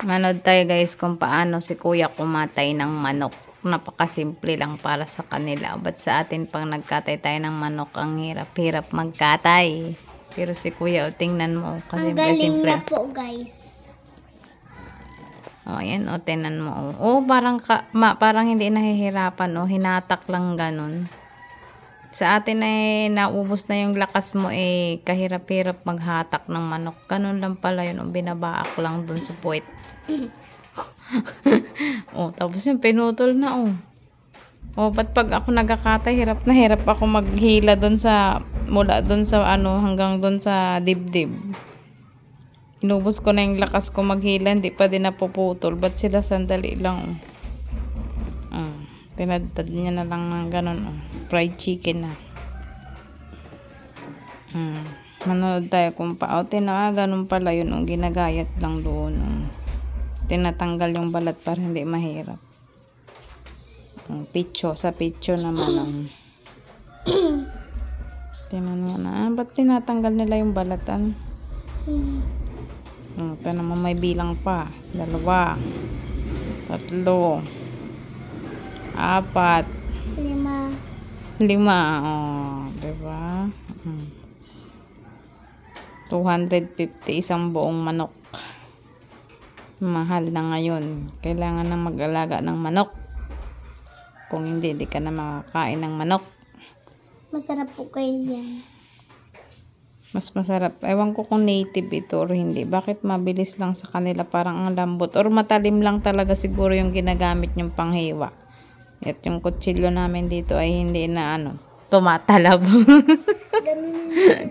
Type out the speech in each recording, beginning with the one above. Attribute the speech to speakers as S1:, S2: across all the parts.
S1: Manood tayo guys kung paano si kuya kumatay ng manok. Napakasimple lang para sa kanila. Ba't sa atin pang nagkatay tayo ng manok, ang hirap-hirap magkatay. Pero si kuya, tingnan mo.
S2: Ang galing na po guys.
S1: Ayan, tingnan mo. Parang hindi nahihirapan. Hinatak lang ganun. Sa atin ay naubos na yung lakas mo kahirap-hirap maghatak ng manok. Ganun lang pala yun. Binabaak lang dun sa puwet. Tapos yung pinutol na ba't pag ako nagkakatay, hirap na hirap ako maghila mula dun sa hanggang dun sa dibdib. Inubos ko na yung lakas ko maghila, hindi pa din napuputol. Ba't sila sandali lang tinadtad niya na lang ng ganun fried chicken na. Manood tayo kung ganun pala yun ginagayat lang doon tinatanggal yung balat para hindi mahirap. Sa pitso naman tinan nga na ba't tinatanggal nila yung balatan. Ito naman may bilang pa 2 3 4 5 diba 250 isang buong manok. Mahal na ngayon. Kailangan na mag-alaga ng manok. Kung hindi, di ka na makakain ng manok.
S2: Masarap po kayo yan.
S1: Mas masarap. Ewan ko kung native ito or hindi. Bakit mabilis lang sa kanila? Parang ang lambot. Or matalim lang talaga siguro yung ginagamit yung panghiwa. At yung kutsilyo namin dito ay hindi na tumatalab.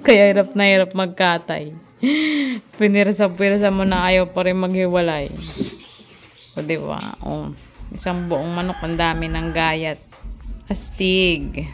S1: Kaya hirap na hirap magkatay. Pinirsa mo na ayaw pa rin maghiwalay. Diba? Isang buong manok, ang dami ng gayat. Astig.